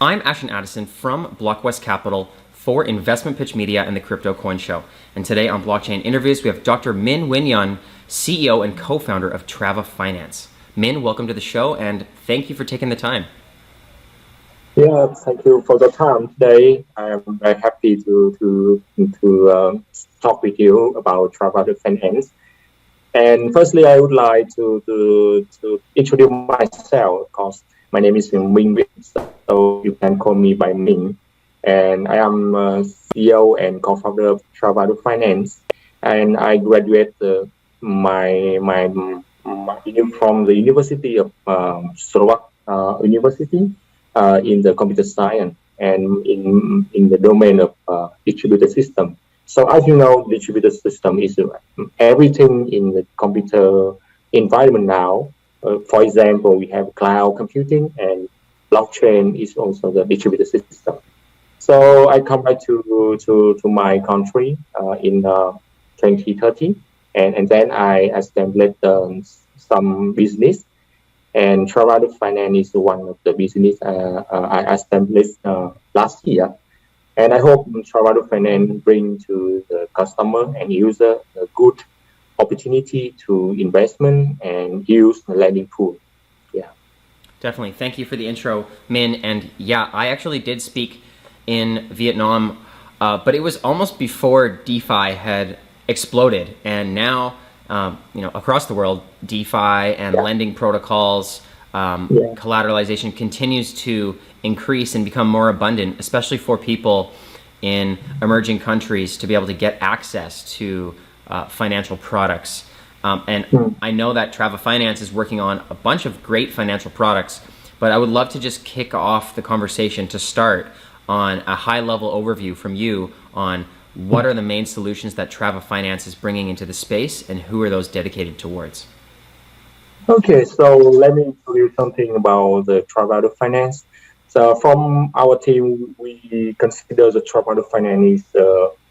I'm Ashton Addison from Blockwest Capital for InvestmentPitch Media and the Crypto Coin Show. And today on Blockchain Interviews, we have Dr. Minh Nguyen, CEO and co-founder of Trava.finance. Minh, welcome to the show, and thank you for taking the time. Yeah, thank you for the time today. I am very happy to talk with you about Trava.finance. And firstly, I would like to introduce myself, because my name is Minh Nguyen, so you can call me by Minh. And I am CEO and co-founder of Trava.finance. And I graduated from the University of Slovak University in the computer science and in the domain of distributed system. So as you know, distributed system is everything in the computer environment now. For example, we have cloud computing, and blockchain is also the distributed system. So I come back to my country in 2013, and then I established some business. And Trava.finance is one of the business I established last year. And I hope Trava.finance bring to the customer and user a good opportunity to investment and use the lending pool. Yeah. Definitely. Thank you for the intro, Minh. And yeah, I actually did speak in Vietnam, but it was almost before DeFi had exploded. And now, across the world, DeFi and lending protocols, collateralization continues to increase and become more abundant, especially for people in emerging countries to be able to get access to financial products. I know that Trava.finance is working on a bunch of great financial products, but I would love to just kick off the conversation to start on a high-level overview from you on what are the main solutions that Trava.finance is bringing into the space, and who are those dedicated towards? Okay, so let me tell you something about the Trava.finance. So from our team, we consider the Trava.finance is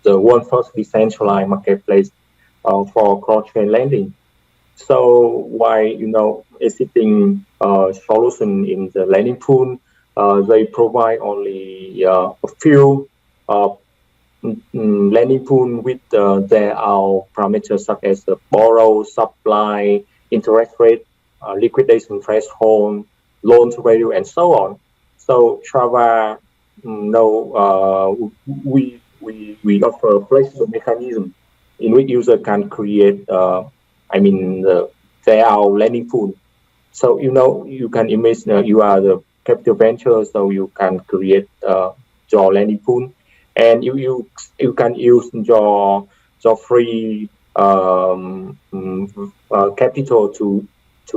the world's first decentralized marketplace for cross-chain lending. So while existing solution in the lending pool, they provide only a few lending pool with their parameters such as borrow, supply, interest rate, liquidation threshold, loan to value, and so on. So Trava, we offer a flexible mechanism in which user can create, their lending pool. So you can imagine you are the capital venture, so you can create your lending pool, and you can use your free capital to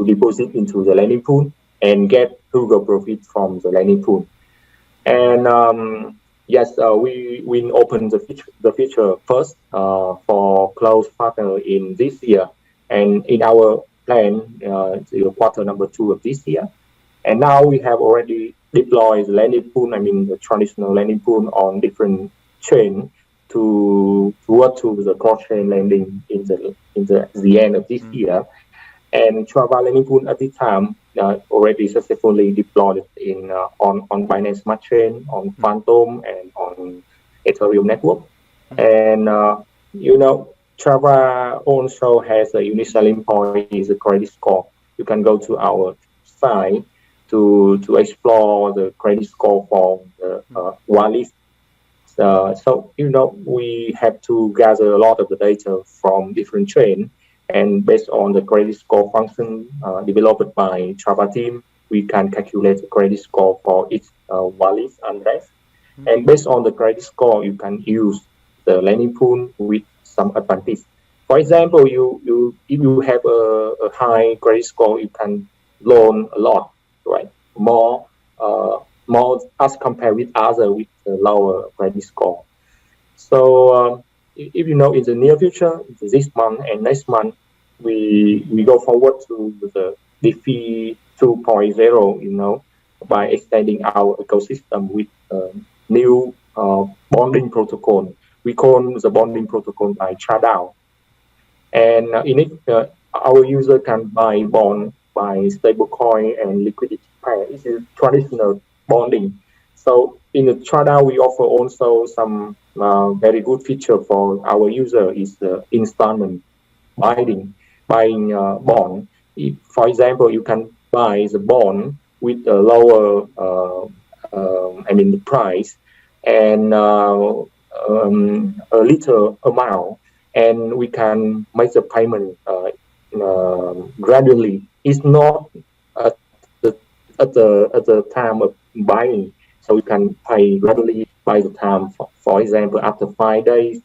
deposit into the lending pool and get frugal profit from the lending pool. And we opened the feature first for close partner in this year, and in our plan, the quarter number 2 of this year. And now we have already deployed the lending pool, the traditional lending pool on different chain to work to the cross-chain lending in the end of this year. And Trava lending pool at this time already successfully deployed on Binance Smart Chain, on Phantom, and on Ethereum network. And Trava also has a unique selling point is a credit score. You can go to our site to explore the credit score for the wallet. So we have to gather a lot of the data from different chains, and based on the credit score function developed by Trava team, we can calculate the credit score for each wallet address. And based on the credit score, you can use the lending pool with some advantage. For example, if you have a high credit score, you can loan a lot, right? More as compared with others with a lower credit score. So if in the near future, this month and next month, we go forward to the DeFi 2.0, by extending our ecosystem with new bonding protocol. We call the bonding protocol by ChaDAO. And in it, our user can buy bond by stablecoin and liquidity pair. This is traditional bonding. So in the Trava, we offer also some very good feature for our user is the installment buying bond. If, for example, you can buy the bond with a lower, the price and a little amount, and we can make the payment gradually. It's not at the time of buying, so you can pay gradually by the time. For example, after 5 days,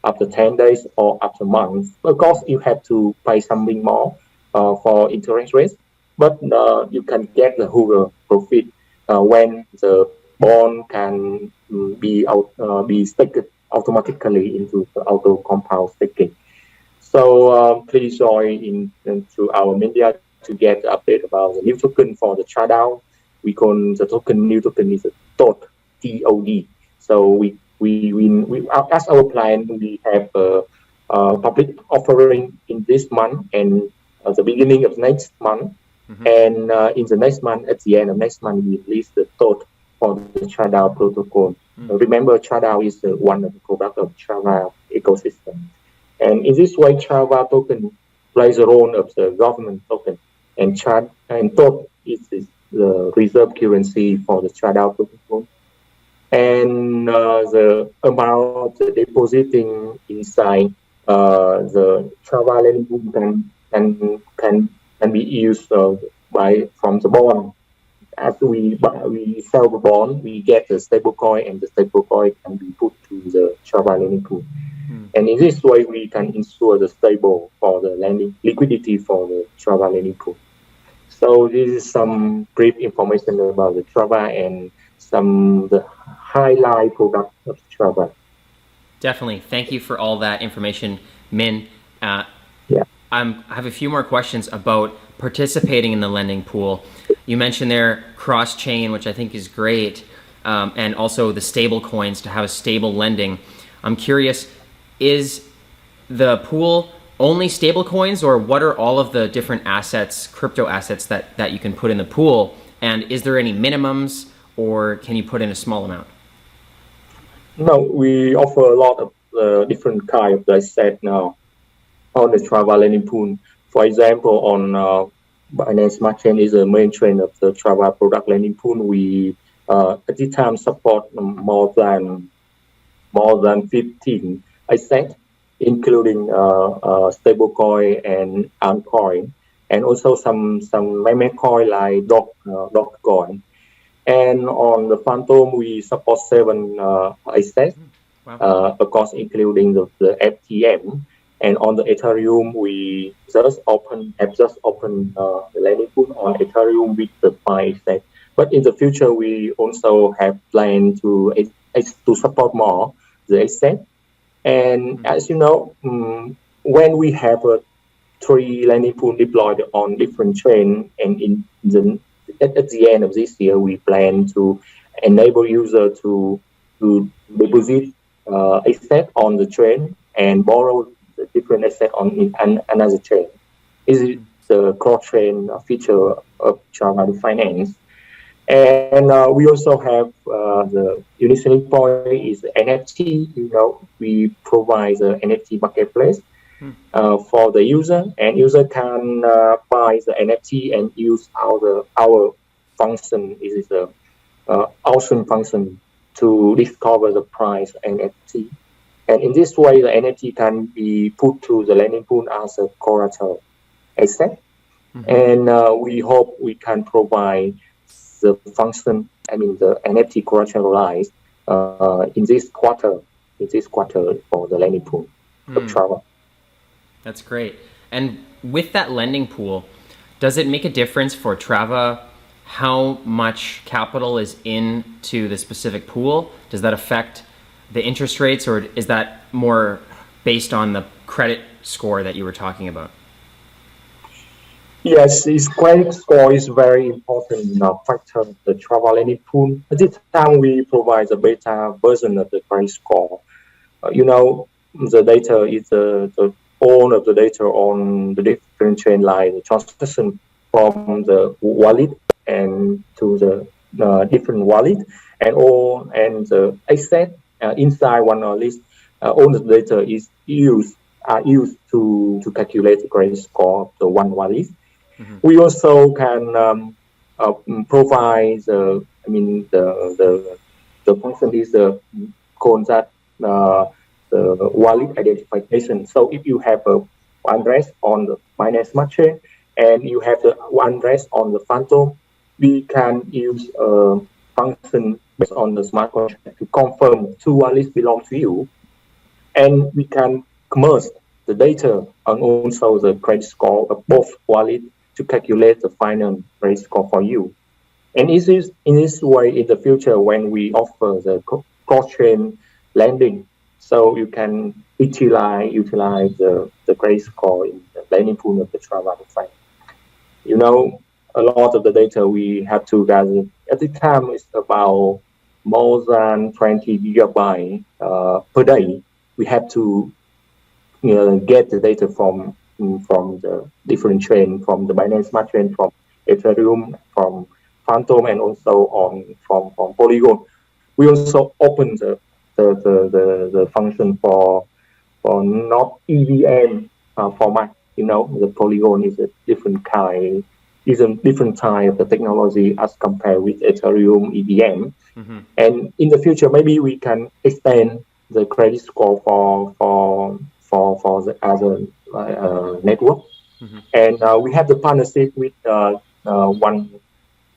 after 10 days, or after months. Of course, you have to pay something more for interest rates, but you can get the whole profit when the bond can be staked automatically into the auto compound staking. So please join into our media to get update about the new token for the Trava. We call the new token is a TOD, TOD. So we as our plan, we have a public offering in this month and at the beginning of next month. Mm-hmm. And in the next month, at the end of next month, we release the TOD for the Trava protocol. Mm-hmm. Remember, Trava is one of the products of Trava ecosystem. And in this way, Trava token plays a role of the government token, and TOD is the reserve currency for the Trava protocol. And the amount of the depositing inside the Trava lending pool can be used from the bond. As we sell the bond, we get the stable coin, and the stable coin can be put to the Trava lending pool. And in this way, we can ensure the stable for the lending liquidity for the Trava lending pool. So this is some brief information about the Trava and the highlight product of Trava. Definitely. Thank you for all that information, Minh. I have a few more questions about participating in the lending pool. You mentioned there cross-chain, which I think is great, and also the stable coins to have a stable lending. I'm curious, is the pool only stable coins, or what are all of the different assets, crypto assets that you can put in the pool? And is there any minimums, or can you put in a small amount? No, we offer a lot of different kinds of assets now on the Trava lending pool. For example, on Binance Smart Chain is the main chain of the Trava product lending pool. We at this time support more than 15 assets, including stablecoin and altcoin, and also some meme coin like Dogecoin. And on the Phantom, we support 7 assets, of course, including the FTM. And on the Ethereum, we have just opened the lending pool on Ethereum with the 5 assets. But in the future, we also have planned to support more the assets. And as you know, when we have 3 lending pool deployed on different chains, and at the end of this year, we plan to enable users to deposit asset on the chain and borrow the different asset on another chain. This is the cross-chain feature of Trava.finance. And we also have the unique selling point is NFT. We provide the NFT Marketplace for the user, and user can buy the NFT and use our function. It is the auction function to discover the price of NFT. And in this way, the NFT can be put to the lending pool as a collateral asset. And we hope we can provide the function, the NFT collateralized in this quarter for the lending pool of Trava. That's great. And with that lending pool, does it make a difference for Trava how much capital is into the specific pool? Does that affect the interest rates, or is that more based on the credit score that you were talking about? Yes, this credit score is very important factor of the Trava lending pool. At this time, we provide the beta version of the credit score. The data is all of the data on the different chain, like the transaction from the wallet and to the different wallet, and the asset inside one list, all the data are used to calculate the credit score of the one wallet. We also can provide the function is called that the wallet identification. So if you have a address on the Binance Smart Chain and you have the one address on the Phantom, we can use a function based on the smart contract to confirm two wallets belong to you, and we can merge the data and also the credit score of both wallets to calculate the final credit score for you. And in this way, in the future, when we offer the cross-chain lending, so you can utilize the credit score in the lending pool of the Trava.finance. You know, a lot of the data we have to gather at the time is about more than 20 gigabytes per day. We have to get the data from the different chain, from the Binance Smart Chain, from Ethereum, from Phantom, and also from Polygon. We also open the function for not EVM format. You know, the Polygon is a different kind of the technology as compared with Ethereum EVM. And in the future, maybe we can extend the credit score for the other network. And we have the partnership with one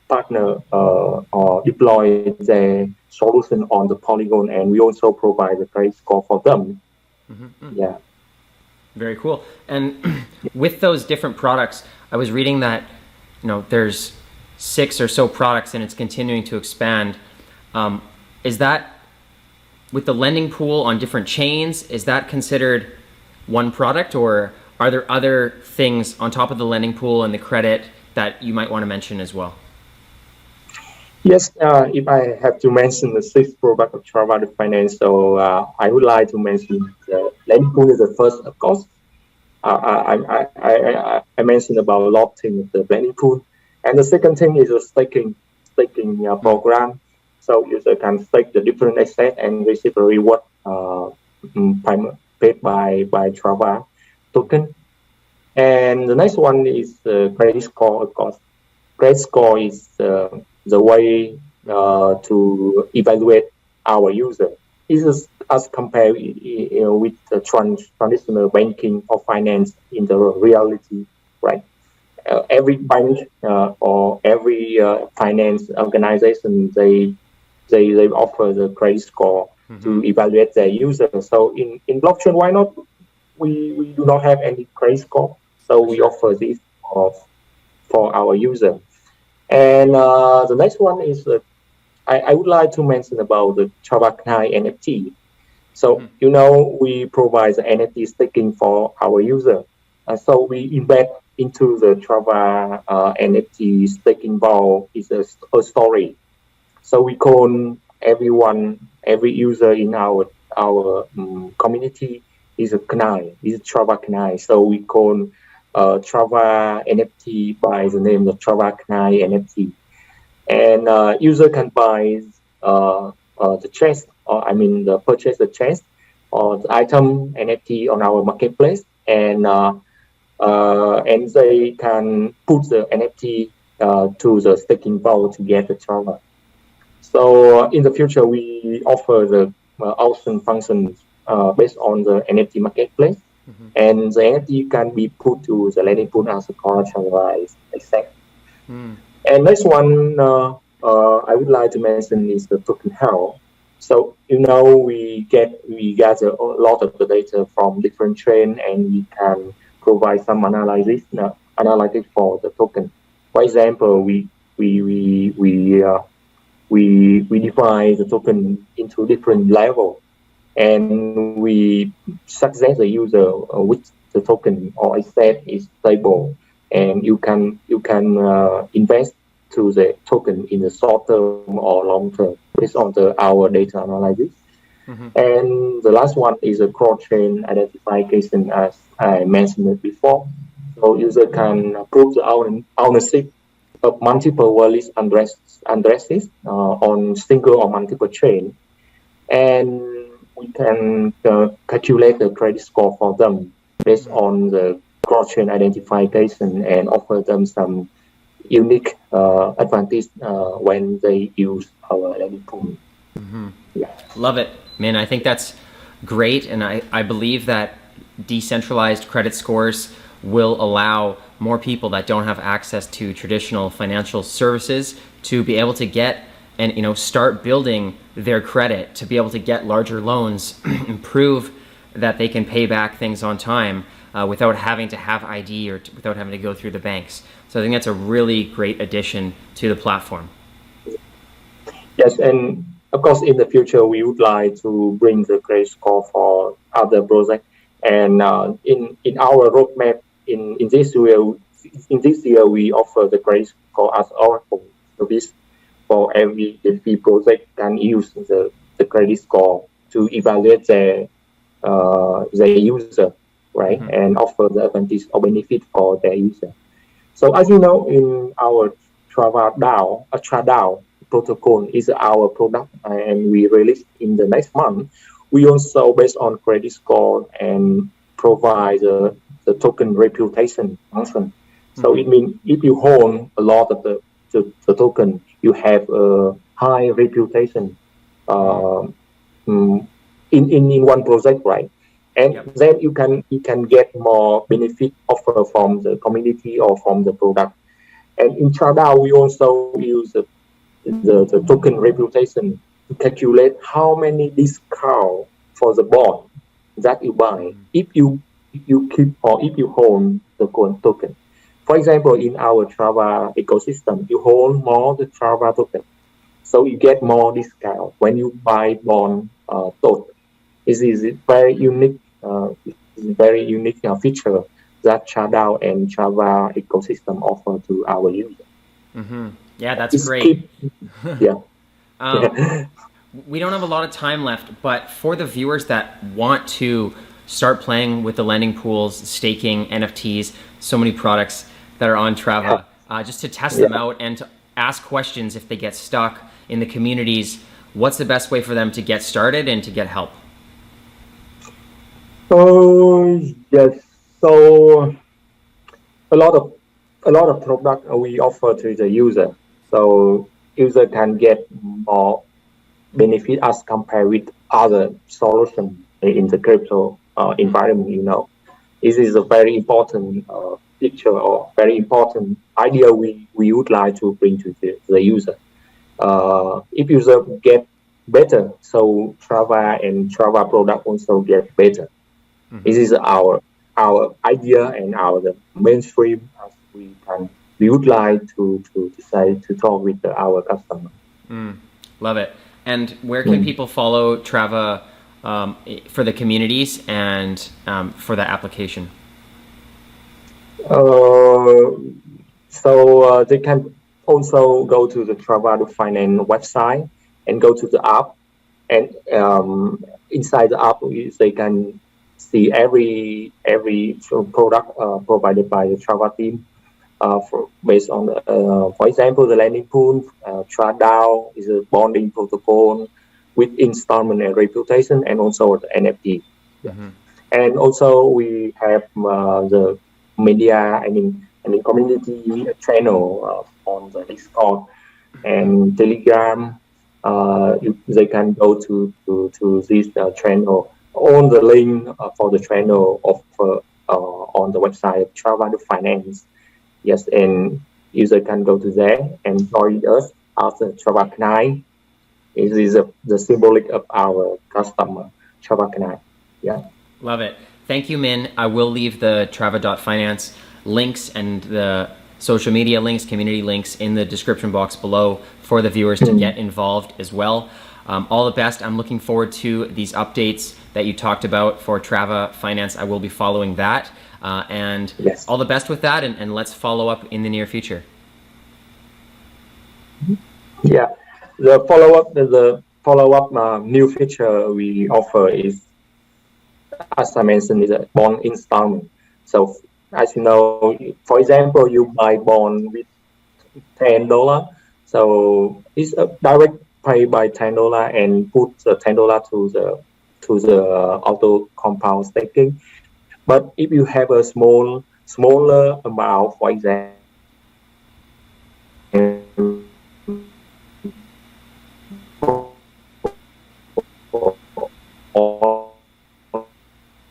partner deploy their solution on the Polygon, and we also provide the credit score for them. Yeah. Very cool. And with those different products, I was reading that there's 6 or so products and it's continuing to expand. Is that with the lending pool on different chains? Is that considered one product, or are there other things on top of the lending pool and the credit that you might want to mention as well? Yes, if I have to mention the 6th product of Trava.finance, so I would like to mention the lending pool is the first, of course. I mentioned about locking of the lending pool, and the second thing is a staking program. So user can stake the different assets and receive a reward paid by Trava token. And the next one is the credit score, of course. Credit score is the way to evaluate our user. This is as compared with the traditional banking or finance in the reality, right? Every bank or every finance organization, they offer the credit score to evaluate their user. So in blockchain, why not? We do not have any credit score, so we offer this for our user. And the next one is I would like to mention about the Trava NFT. So we provide the NFT staking for our user. So we embed into the Trava NFT staking vault is a story. So we call every user in our community is a Knai, is a Trava Knai. So we call Trava NFT by the name of Trava Knai NFT. And user can buy the chest, or purchase the chest or the item NFT on our marketplace, and they can put the NFT to the staking vault to get the Trava. So in the future, we offer the auction functions based on the NFT Marketplace, and the NFT can be put to the lending pool as a collateralized asset. And next one I would like to mention is the token health. So we gather a lot of the data from different chains, and we can provide some analytics for the token. For example, we divide the token into different levels, and we suggest the user which the token or asset is stable, and you can invest to the token in the short term or long term based on our data analysis. And the last one is a cross-chain identification, as I mentioned it before. So user can prove the ownership multiple wallet addresses on single or multiple chain, and we can calculate the credit score for them based on the cross-chain identification and offer them some unique advantage when they use our lending pool. Yeah. Love it, man. I think that's great, and I believe that decentralized credit scores will allow more people that don't have access to traditional financial services to be able to get and start building their credit, to be able to get larger loans, improve that they can pay back things on time without having to have ID or without having to go through the banks. So I think that's a really great addition to the platform. Yes, and of course, in the future, we would like to bring the credit score for other projects. And in our roadmap, in this year, we offer the credit score as Oracle service for every project can use the credit score to evaluate their user, right, and offer the advantage or benefit for their user. So as you know, in our Trava protocol is our product, and we release in the next month. We also, based on credit score, and provide the token reputation function. So it means if you hold a lot of the token, you have a high reputation in one project, right? And then you can get more benefit offer from the community or from the product. And in Trava, we also use the token reputation to calculate how many discount for the bond that you buy if you keep or if you hold the token. For example, in our Trava ecosystem, you hold more the Trava token, so you get more discount when you buy bond token. This is a very unique feature that Trava and Trava ecosystem offer to our users. Yeah, that's great. Yeah. We don't have a lot of time left, but for the viewers that want to start playing with the lending pools, staking, NFTs, so many products that are on Trava, just to test them out and to ask questions if they get stuck in the communities, what's the best way for them to get started and to get help? Yes. So a lot of product we offer to the user, so user can get more benefit as compared with other solutions in the crypto environment. This is a very important feature or very important idea we would like to bring to the user. If user get better, so Trava and Trava product also get better. This is our idea and our mainstream as we would like to decide to talk with our customer. Love it. And where can people follow Trava for the communities and for the application? So they can also go to the Trava.finance website and go to the app, and inside the app they can see every product provided by the Trava team. Based on, for example, the lending pool, Trava is a bonding protocol with installment and reputation, and also the NFT. And also we have the media, I mean community channel on the Discord and Telegram. They can go to this channel. On the link for the channel on the website Trava.finance. Yes, and user can go to there and join us after Trava.finance. It is the symbolic of our customer, Trava.finance. Yeah. Love it. Thank you, Minh. I will leave the Trava.finance links and the social media links, community links in the description box below for the viewers to get involved as well. All the best. I'm looking forward to these updates that you talked about for Trava.finance. I will be following that. And all the best with that, and let's follow up in the near future. Yeah, the follow up new feature we offer is, as I mentioned, is a bond installment. So as you know, for example, you buy bond with $10. So it's a direct pay by $10 and put the $10 to the auto compound staking. But if you have a smaller amount, for example,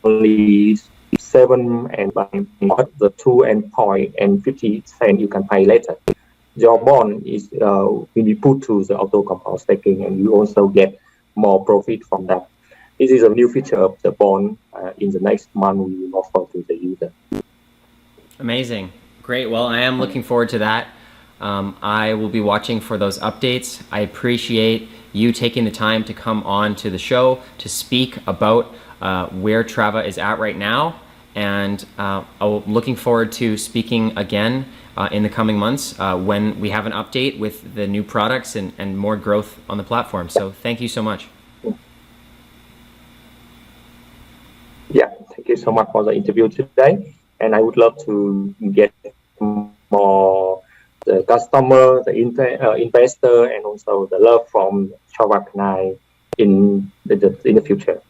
only 7 and the 2 and point and 50 cents you can pay later. Your bond is will be put to the auto compound staking, and you also get more profit from that. This is a new feature of the bond. In the next month, we will offer to the user. Amazing. Great. Well, I am looking forward to that. I will be watching for those updates. I appreciate you taking the time to come on to the show to speak about where Trava is at right now. And I'm looking forward to speaking again in the coming months when we have an update with the new products and more growth on the platform. So thank you so much. Yeah, thank you so much for the interview today. And I would love to get more the customer, the investor, and also the love from Trava.finance in the future.